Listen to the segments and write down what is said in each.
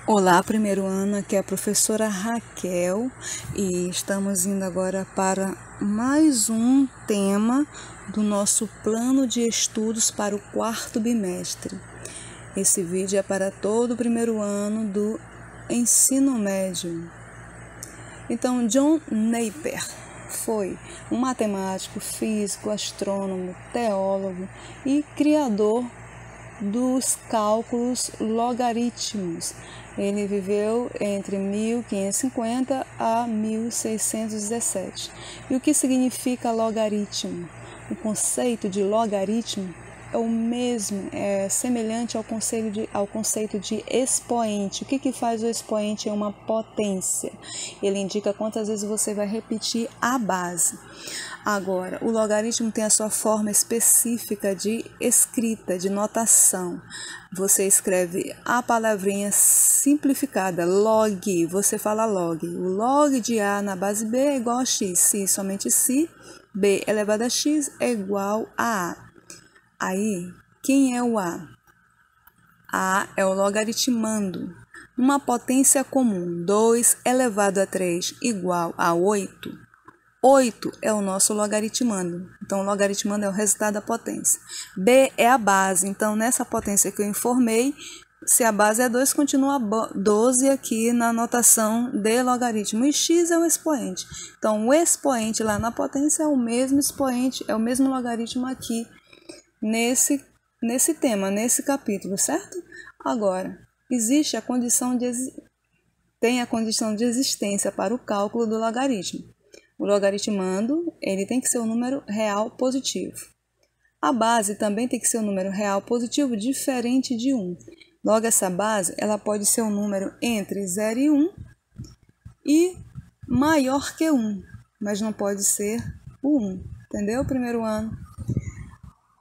Olá, primeiro ano, aqui é a professora Raquel e estamos indo agora para mais um tema do nosso plano de estudos para o quarto bimestre. Esse vídeo é para todo o primeiro ano do ensino médio. Então, John Napier foi um matemático, físico, astrônomo, teólogo e criador dos cálculos logarítmicos. Ele viveu entre 1550 a 1617. E o que significa logaritmo? O conceito de logaritmo é o mesmo, é semelhante ao conceito de expoente. O que faz o expoente? É uma potência. Ele indica quantas vezes você vai repetir a base. Agora, o logaritmo tem a sua forma específica de escrita, de notação. Você escreve a palavrinha simplificada, log, você fala log. O log de A na base B é igual a x, se somente se, B elevado a x é igual a A. Aí, quem é o A? A é o logaritmando. Uma potência comum, 2 elevado a 3 igual a 8. 8 é o nosso logaritmando. Então, o logaritmando é o resultado da potência. B é a base. Então, nessa potência que eu informei, se a base é 2, continua 12 aqui na notação de logaritmo. E x é o expoente. Então, o expoente lá na potência é o mesmo expoente, é o mesmo logaritmo aqui nesse tema, nesse capítulo, certo? Agora, existe a condição tem a condição de existência para o cálculo do logaritmo. O logaritmando, ele tem que ser um número real positivo. A base também tem que ser um número real positivo diferente de 1. Logo, essa base ela pode ser um número entre 0 e 1 e maior que 1, mas não pode ser o 1. Entendeu, primeiro ano?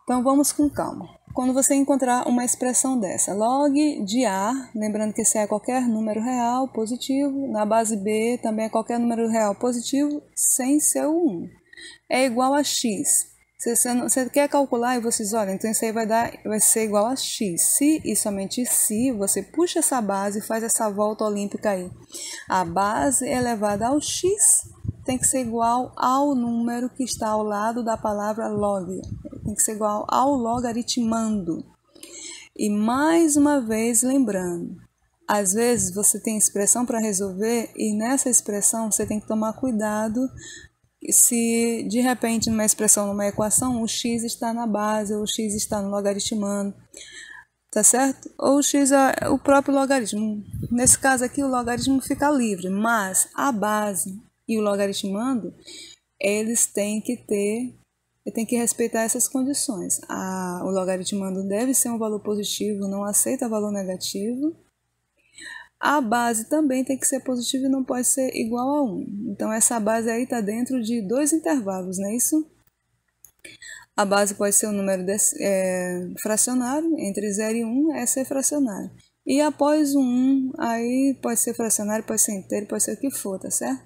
Então, vamos com calma. Quando você encontrar uma expressão dessa, log de A, lembrando que esse é qualquer número real positivo, na base B também é qualquer número real positivo, sem ser o 1, é igual a x. Você quer calcular e vocês olham, então isso aí vai ser igual a x. Se e somente se, você puxa essa base e faz essa volta olímpica aí. A base elevada ao x tem que ser igual ao número que está ao lado da palavra log. Tem que ser igual ao logaritmando. E mais uma vez lembrando, às vezes você tem expressão para resolver e nessa expressão você tem que tomar cuidado se de repente numa expressão, numa equação, o x está na base ou o x está no logaritmando, tá certo? Ou o x é o próprio logaritmo. Nesse caso aqui o logaritmo fica livre, mas a base e o logaritmando, eles têm que respeitar essas condições. O logaritmando deve ser um valor positivo, não aceita valor negativo. A base também tem que ser positiva e não pode ser igual a 1. Então, essa base aí está dentro de 2 intervalos, não é isso? A base pode ser um número fracionário, entre 0 e 1 é ser fracionário. E após o 1, aí pode ser fracionário, pode ser inteiro, pode ser o que for, tá certo?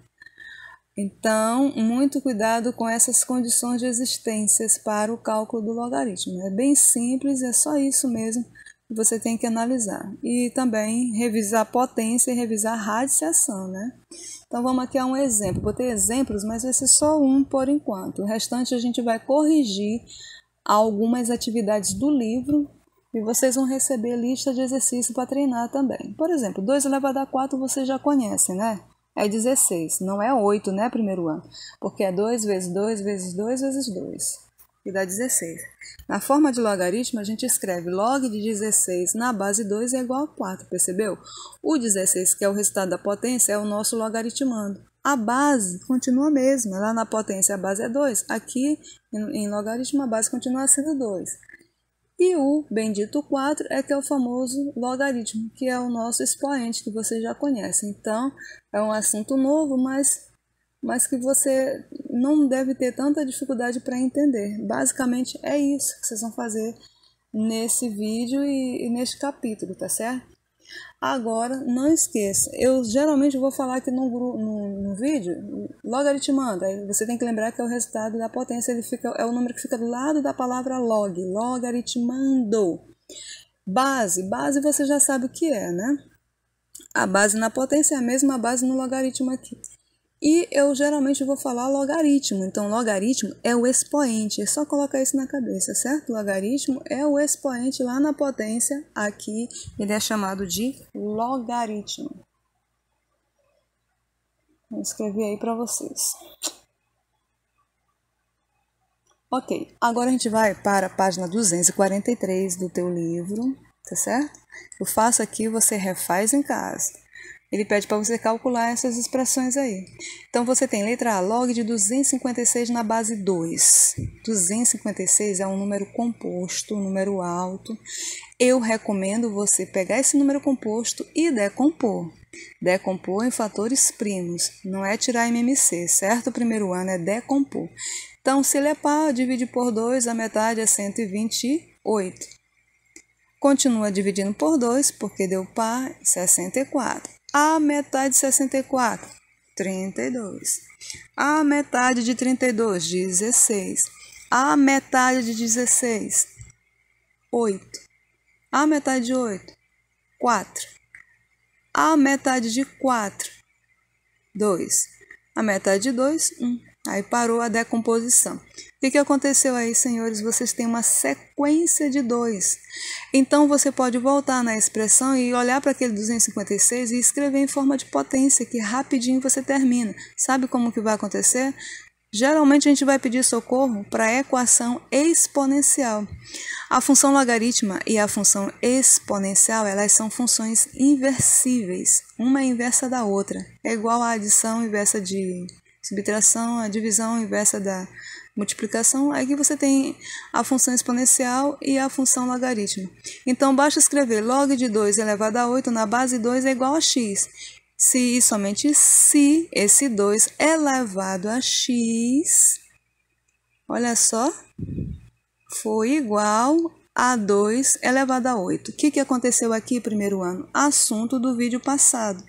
Então, muito cuidado com essas condições de existências para o cálculo do logaritmo. É bem simples, é só isso mesmo que você tem que analisar. E também revisar potência e revisar radiciação, né? Então, vamos aqui a um exemplo. Botei exemplos, mas vai ser só um por enquanto. O restante a gente vai corrigir algumas atividades do livro e vocês vão receber lista de exercício para treinar também. Por exemplo, 2 elevado a 4 vocês já conhecem, né? É 16, não é 8, né, primeiro ano? Porque é 2 vezes 2 vezes 2 vezes 2, que dá 16. Na forma de logaritmo, a gente escreve log de 16 na base 2 é igual a 4, percebeu? O 16, que é o resultado da potência, é o nosso logaritmando. A base continua a mesma, lá na potência a base é 2, aqui em logaritmo a base continua sendo 2. E o bendito 4 é que é o famoso logaritmo, que é o nosso expoente, que vocês já conhecem. Então, é um assunto novo, mas que você não deve ter tanta dificuldade para entender. Basicamente, é isso que vocês vão fazer nesse vídeo e neste capítulo, tá certo? Agora, não esqueça, eu geralmente vou falar aqui no vídeo, logaritmando, aí você tem que lembrar que é o resultado da potência, é o número que fica do lado da palavra log, logaritmando. Base você já sabe o que é, né? A base na potência é a mesma base no logaritmo aqui. E eu geralmente vou falar logaritmo. Então, logaritmo é o expoente. É só colocar isso na cabeça, certo? Logaritmo é o expoente lá na potência. Aqui ele é chamado de logaritmo. Vou escrever aí para vocês. Ok, agora a gente vai para a página 243 do teu livro, tá certo? Eu faço aqui, você refaz em casa. Ele pede para você calcular essas expressões aí. Então, você tem letra A, log de 256 na base 2. 256 é um número composto, um número alto. Eu recomendo você pegar esse número composto e decompor. Decompor em fatores primos, não é tirar MMC, certo? O primeiro ano é decompor. Então, se ele é par, divide por 2, a metade é 128. Continua dividindo por 2, porque deu par, 64. A metade de 64, 32. A metade de 32, 16. A metade de 16, 8. A metade de 8, 4. A metade de 4, 2. A metade de 2, 1. Aí parou a decomposição. O que aconteceu aí, senhores? Vocês têm uma sequência de 2. Então, você pode voltar na expressão e olhar para aquele 256 e escrever em forma de potência, que rapidinho você termina. Sabe como que vai acontecer? Geralmente, a gente vai pedir socorro para a equação exponencial. A função logarítmica e a função exponencial, elas são funções inversíveis. Uma é inversa da outra. É igual a adição inversa de subtração, a divisão inversa da multiplicação. Aqui você tem a função exponencial e a função logarítmica. Então, basta escrever log de 2 elevado a 8 na base 2 é igual a x. Se e somente se esse 2 elevado a x, olha só, foi igual a 2 elevado a 8. O que aconteceu aqui, primeiro ano? Assunto do vídeo passado.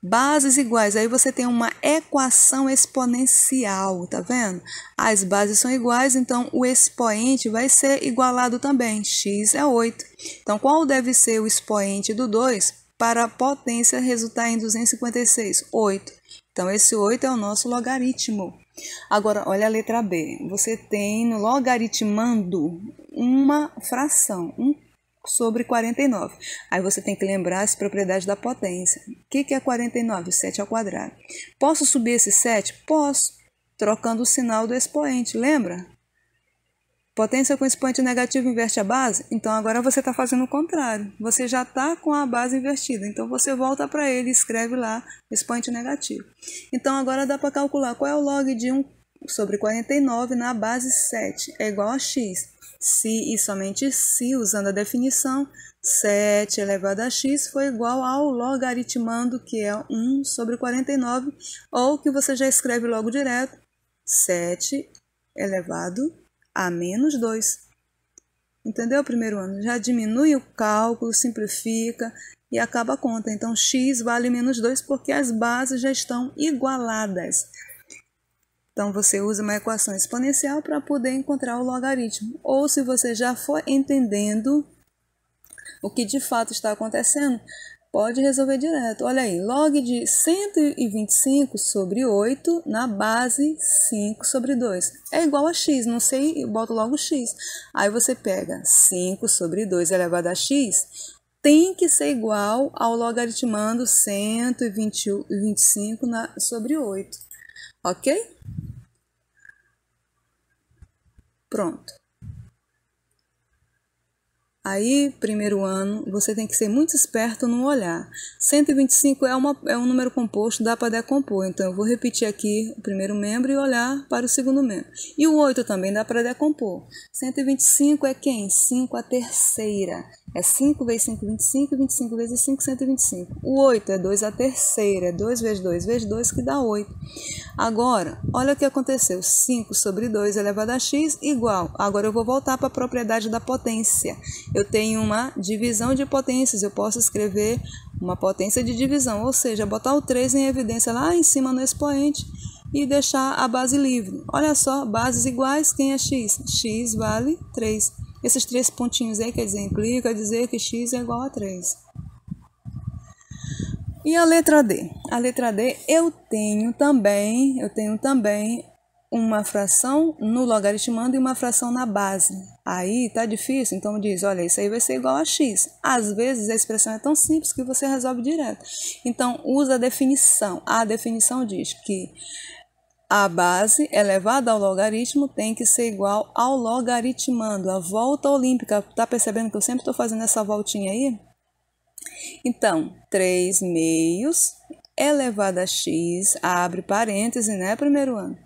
Bases iguais, aí você tem uma equação exponencial, tá vendo? As bases são iguais, então o expoente vai ser igualado também, x é 8. Então, qual deve ser o expoente do 2 para a potência resultar em 256? 8. Então, esse 8 é o nosso logaritmo. Agora, olha a letra B. Você tem no logaritmando uma fração, 1 sobre 49. Aí você tem que lembrar as propriedades da potência. O que é 49? 7 ao quadrado. Posso subir esse 7? Posso, trocando o sinal do expoente, lembra? Potência com expoente negativo inverte a base? Então, agora você está fazendo o contrário. Você já está com a base invertida. Então, você volta para ele e escreve lá expoente negativo. Então, agora dá para calcular qual é o log de 1 sobre 49 na base 7. É igual a x. Se e somente se, usando a definição, 7 elevado a x foi igual ao logaritmando, que é 1 sobre 49, ou que você já escreve logo direto, 7 elevado a menos 2. Entendeu, primeiro ano? Já diminui o cálculo, simplifica e acaba a conta. Então, x vale menos 2 porque as bases já estão igualadas. Então, você usa uma equação exponencial para poder encontrar o logaritmo. Ou, se você já for entendendo o que de fato está acontecendo, pode resolver direto. Olha aí, log de 125 sobre 8 na base 5 sobre 2. É igual a x, não sei, eu boto logo x. Aí você pega 5 sobre 2 elevado a x, tem que ser igual ao logaritmando 125 sobre 8. Ok? Pronto. Aí, primeiro ano, você tem que ser muito esperto no olhar. 125 é um número composto, dá para decompor. Então, eu vou repetir aqui o primeiro membro e olhar para o segundo membro. E o 8 também dá para decompor. 125 é quem? 5 a terceira. É 5 vezes 5, 25, e 25 vezes 5, 125. O 8 é 2 a terceira, é 2 vezes 2 vezes 2, que dá 8. Agora, olha o que aconteceu. 5 sobre 2 elevado a x igual. Agora eu vou voltar para a propriedade da potência. Eu tenho uma divisão de potências, eu posso escrever uma potência de divisão, ou seja, botar o 3 em evidência lá em cima no expoente e deixar a base livre. Olha só, bases iguais, quem é x? X vale 3. Esses 3 pontinhos aí quer dizer que x é igual a 3. E a letra D? A letra D eu tenho também uma fração no logaritmando e uma fração na base. Aí tá difícil, então diz, olha, isso aí vai ser igual a x. Às vezes a expressão é tão simples que você resolve direto. Então usa a definição. A definição diz que a base elevada ao logaritmo tem que ser igual ao logaritmando. A volta olímpica, tá percebendo que eu sempre estou fazendo essa voltinha aí? Então, 3 meios elevado a x, abre parêntese, né, primeiro ano?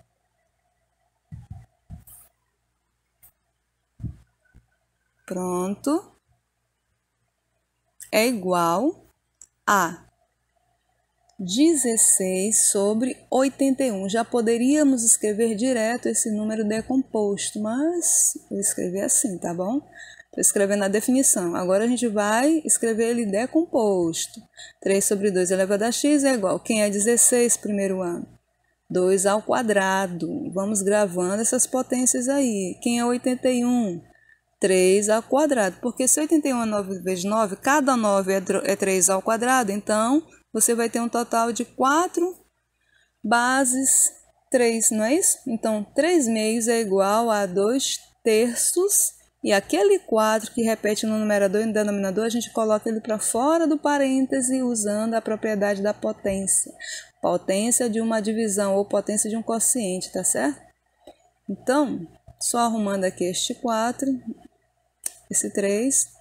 Pronto. É igual a 16 sobre 81. Já poderíamos escrever direto esse número decomposto, mas eu escrevi assim, tá bom? Estou escrevendo a definição. Agora a gente vai escrever ele decomposto. 3 sobre 2 elevado a x é igual. Quem é 16, primeiro ano? 2 ao quadrado. Vamos gravando essas potências aí. Quem é 81? 3 ao quadrado. Porque se 81 é 9 vezes 9, cada 9 é 3 ao quadrado, então você vai ter um total de 4 bases 3, não é isso? Então, 3 meios é igual a 2 terços. E aquele 4 que repete no numerador e no denominador, a gente coloca ele para fora do parêntese usando a propriedade da potência. Potência de uma divisão ou potência de um quociente, tá certo? Então, só arrumando aqui este 4, esse 3,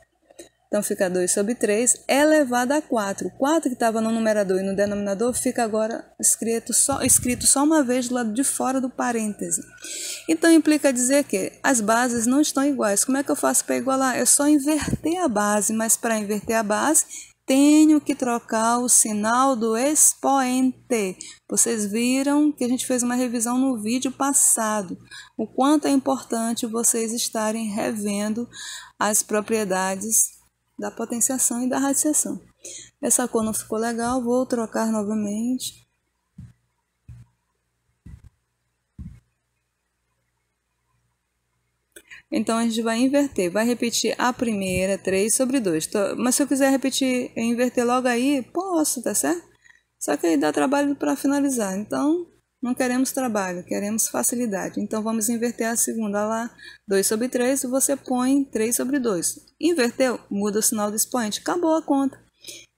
então fica 2 sobre 3 elevado a 4. O 4 que estava no numerador e no denominador fica agora escrito só uma vez do lado de fora do parêntese. Então implica dizer que as bases não estão iguais. Como é que eu faço para igualar? É só inverter a base, mas para inverter a base tenho que trocar o sinal do expoente. Vocês viram que a gente fez uma revisão no vídeo passado. O quanto é importante vocês estarem revendo as propriedades da potenciação e da radiciação. Essa cor não ficou legal, vou trocar novamente. Então, a gente vai inverter, vai repetir a primeira, 3 sobre 2. Mas se eu quiser repetir e inverter logo aí, posso, tá certo? Só que aí dá trabalho para finalizar. Então, não queremos trabalho, queremos facilidade. Então, vamos inverter a segunda lá, 2 sobre 3, você põe 3 sobre 2. Inverteu, muda o sinal do expoente, acabou a conta.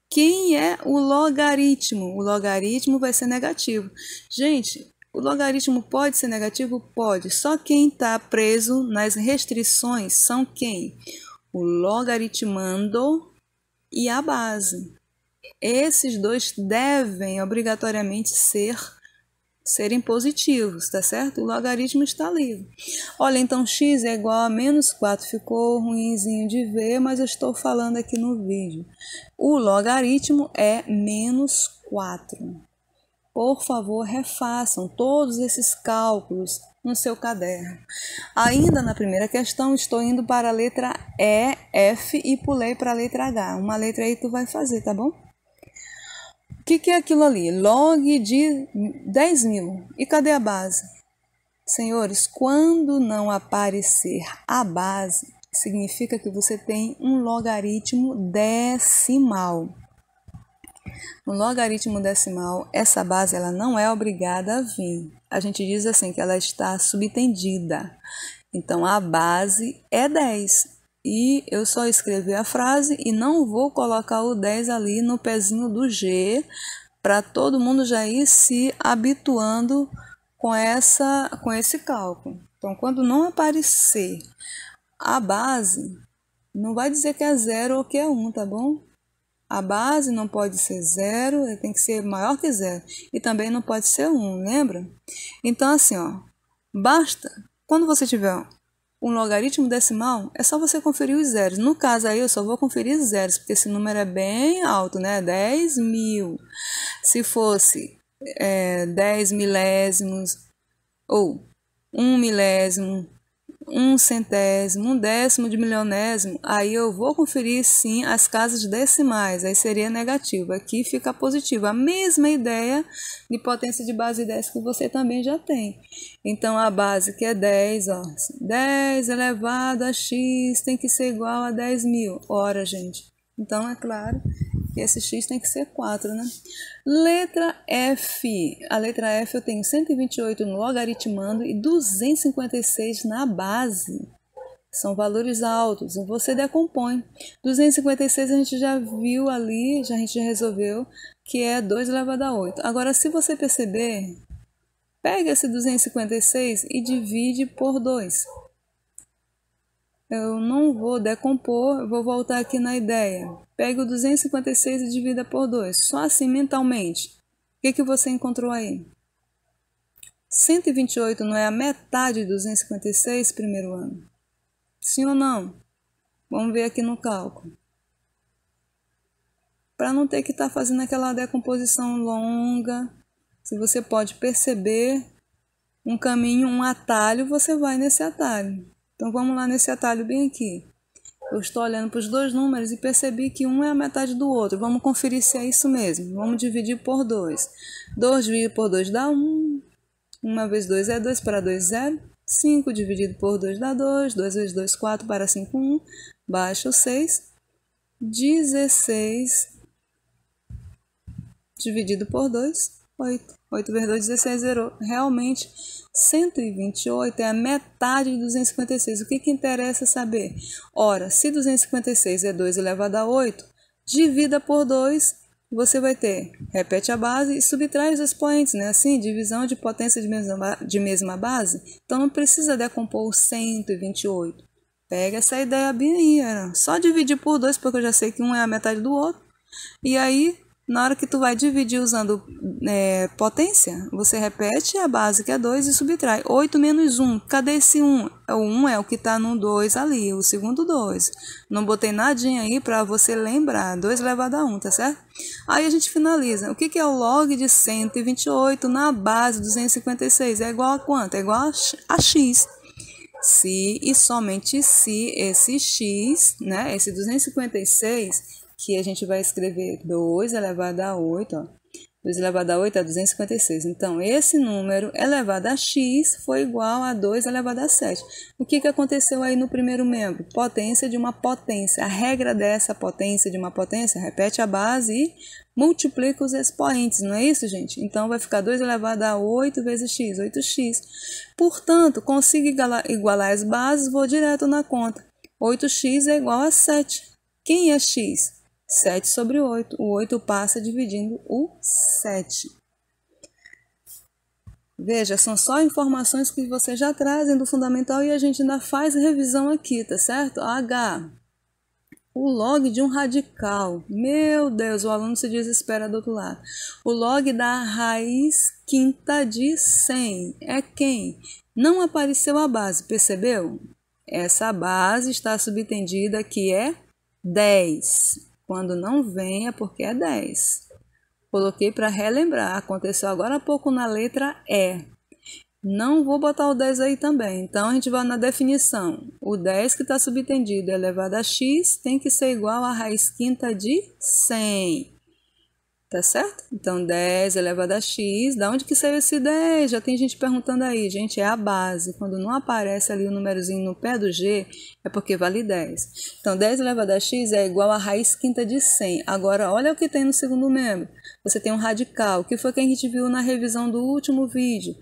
Quem é o logaritmo? O logaritmo vai ser negativo. Gente, o logaritmo pode ser negativo? Pode. Só quem está preso nas restrições são quem? O logaritmando e a base. Esses dois devem obrigatoriamente serem positivos, tá certo? O logaritmo está livre. Olha, então x é igual a menos 4. Ficou ruinzinho de ver, mas eu estou falando aqui no vídeo. O logaritmo é menos 4. Por favor, refaçam todos esses cálculos no seu caderno. Ainda na primeira questão, estou indo para a letra E, F e pulei para a letra H. Uma letra aí tu vai fazer, tá bom? O que é aquilo ali? Log de 10 mil. E cadê a base? Senhores, quando não aparecer a base, significa que você tem um logaritmo decimal. No logaritmo decimal, essa base ela não é obrigada a vir. A gente diz assim que ela está subtendida. Então, a base é 10. E eu só escrevi a frase e não vou colocar o 10 ali no pezinho do G para todo mundo já ir se habituando com esse cálculo. Então, quando não aparecer a base, não vai dizer que é 0 ou que é 1, tá bom? A base não pode ser 0, tem que ser maior que 0. E também não pode ser 1, lembra? Então, assim, ó, basta, quando você tiver um logaritmo decimal, é só você conferir os zeros. No caso aí, eu só vou conferir zeros, porque esse número é bem alto, né? 10 mil. Se fosse 10 milésimos, ou 1 milésimo, 1 centésimo, 1 décimo de milionésimo, aí eu vou conferir sim as casas decimais, aí seria negativo. Aqui fica positivo, a mesma ideia de potência de base 10 que você também já tem. Então a base que é 10, ó, 10 elevado a x tem que ser igual a 10 mil. Ora, gente, então é claro porque esse x tem que ser 4, né? Letra F. A letra F eu tenho 128 no logaritmando e 256 na base. São valores altos, você decompõe. 256 a gente já viu ali, a gente já resolveu, que é 2 elevado a 8. Agora, se você perceber, pega esse 256 e divide por 2. Eu não vou decompor, eu vou voltar aqui na ideia. Pega o 256 e divida por 2, só assim mentalmente. O que você encontrou aí? 128 não é a metade de 256, primeiro ano? Sim ou não? Vamos ver aqui no cálculo. Para não ter que estar fazendo aquela decomposição longa, se você pode perceber um caminho, um atalho, você vai nesse atalho. Então vamos lá nesse atalho bem aqui. Eu estou olhando para os dois números e percebi que um é a metade do outro. Vamos conferir se é isso mesmo. Vamos dividir por 2. 2 dividido por 2 dá 1. 1 vezes 2 é 2, para 2 0. 5 dividido por 2 dá 2, 2 vezes 2, 4, para 5, 1, baixa o 6, 16 dividido por 2, 8, 8 vezes 2, 16, zerou. Realmente, 128 é a metade de 256. O que interessa saber? Ora, se 256 é 2 elevado a 8, divida por 2, você vai ter, repete a base e subtrai os expoentes, né? Assim, divisão de potência de mesma base. Então, não precisa decompor o 128. Pega essa ideia bem aí, era só dividir por 2, porque eu já sei que um é a metade do outro. E aí, na hora que tu vai dividir usando potência, você repete a base, que é 2, e subtrai. 8 menos 1, cadê esse 1? O 1 é o que está no 2 ali, o segundo 2. Não botei nadinha aí para você lembrar, 2 elevado a 1, tá certo? Aí a gente finaliza. O que é o log de 128 na base 256? É igual a quanto? É igual a x. Se e somente se esse x, né, esse 256, que a gente vai escrever 2 elevado a 8, ó. 2 elevado a 8 é 256. Então, esse número elevado a x foi igual a 2 elevado a 7. O que aconteceu aí no primeiro membro? Potência de uma potência. A regra dessa potência de uma potência, repete a base e multiplica os expoentes, não é isso, gente? Então, vai ficar 2 elevado a 8 vezes x, 8x. Portanto, consigo igualar as bases, vou direto na conta. 8x é igual a 7. Quem é x? 7 sobre 8. O 8 passa dividindo o 7. Veja, são só informações que você já trazem do fundamental e a gente ainda faz revisão aqui, tá certo? H. O log de um radical. Meu Deus, o aluno se desespera do outro lado. O log da raiz quinta de 100. É quem? Não apareceu a base, percebeu? Essa base está subentendida que é 10. Quando não vem é porque é 10. Coloquei para relembrar. Aconteceu agora há pouco na letra E. Não vou botar o 10 aí também. Então, a gente vai na definição. O 10 que está subtendido elevado a x tem que ser igual à raiz quinta de 100. Tá certo? Então, 10 elevado a x. Da onde que saiu esse 10? Já tem gente perguntando aí. Gente, é a base. Quando não aparece ali o númerozinho no pé do G, é porque vale 10. Então, 10 elevado a x é igual à raiz quinta de 100. Agora, olha o que tem no segundo membro. Você tem um radical, que foi que a gente viu na revisão do último vídeo.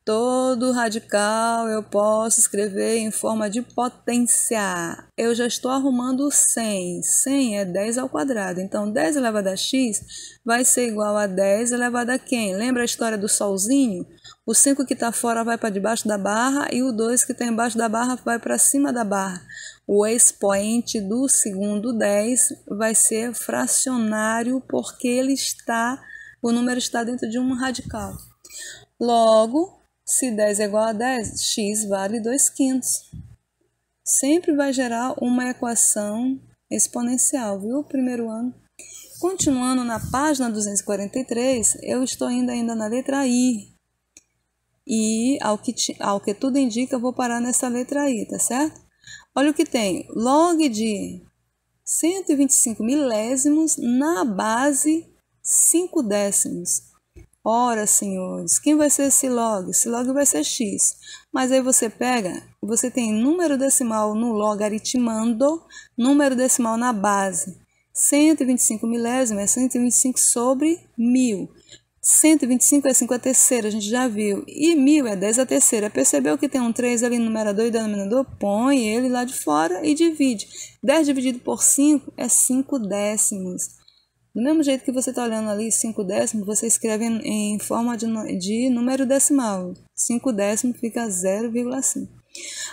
Todo radical eu posso escrever em forma de potência. Eu já estou arrumando o 100. 100 é 10 ao quadrado. Então, 10 elevado a x vai ser igual a 10 elevado a quem? Lembra a história do solzinho? O 5 que está fora vai para debaixo da barra e o 2 que está embaixo da barra vai para cima da barra. O expoente do segundo 10 vai ser fracionário porque o número está dentro de um radical. Logo, se 10 é igual a 10, x vale 2/5. Sempre vai gerar uma equação exponencial, viu? Primeiro ano. Continuando na página 243, eu estou indo ainda na letra I. E, ao que tudo indica, eu vou parar nessa letra I, tá certo? Olha o que tem. Log de 125 milésimos na base 5 décimos. Ora, senhores, quem vai ser esse log? Esse log vai ser x. Mas aí você tem número decimal no logaritmando, número decimal na base. 125 milésimos é 125 sobre 1000. 125 é 5 a terceira, a gente já viu. E 1000 é 10 a terceira. Percebeu que tem um 3 ali no numerador e denominador? Põe ele lá de fora e divide. 10 dividido por 5 é 5 décimos. Do mesmo jeito que você está olhando ali 5 décimos, você escreve em forma de número decimal. 5 décimos fica 0,5.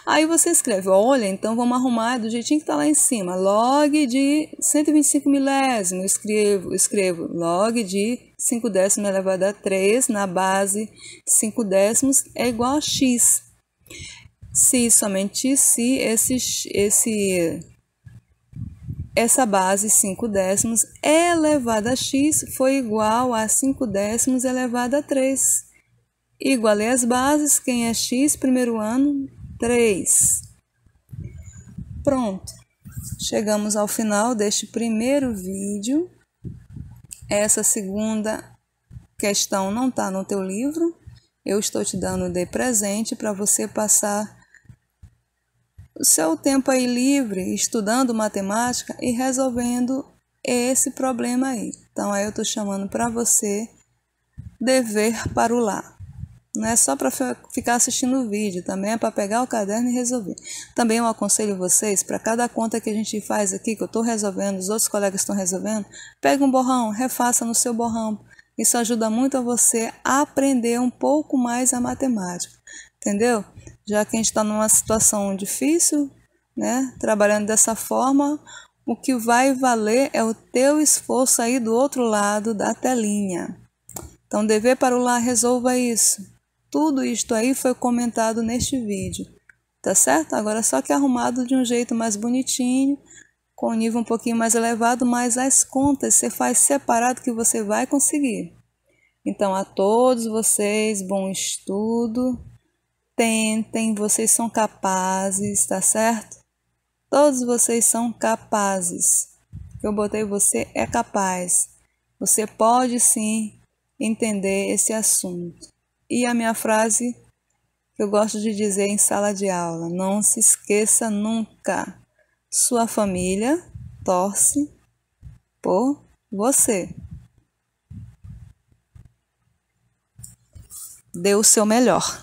Aí você escreve, olha, então vamos arrumar do jeitinho que está lá em cima. Log de 125 milésimos, escrevo log de 5 décimos elevado a 3 na base 5 décimos é igual a x. Se somente se essa base 5 décimos elevada a x foi igual a 5 décimos elevado a 3. Igualei as bases, quem é x, primeiro ano, 3. Pronto. Chegamos ao final deste primeiro vídeo. Essa segunda questão não está no teu livro. Eu estou te dando de presente para você passar o seu tempo aí livre, estudando matemática e resolvendo esse problema aí. Então, aí eu estou chamando para você dever para o lar. Não é só para ficar assistindo o vídeo, também é para pegar o caderno e resolver. Também eu aconselho vocês, para cada conta que a gente faz aqui, que eu estou resolvendo, os outros colegas estão resolvendo, pega um borrão, refaça no seu borrão. Isso ajuda muito a você a aprender um pouco mais a matemática, entendeu? Já que a gente está numa situação difícil, né, trabalhando dessa forma, o que vai valer é o teu esforço aí do outro lado da telinha. Então, dever para o lar, resolva isso. Tudo isto aí foi comentado neste vídeo, tá certo? Agora só que arrumado de um jeito mais bonitinho, com um nível um pouquinho mais elevado, mas as contas você faz separado que você vai conseguir. Então, a todos vocês, bom estudo, tentem, vocês são capazes, tá certo? Todos vocês são capazes. Eu botei você é capaz. Você pode sim entender esse assunto. E a minha frase que eu gosto de dizer em sala de aula: não se esqueça nunca, sua família torce por você. Dê o seu melhor.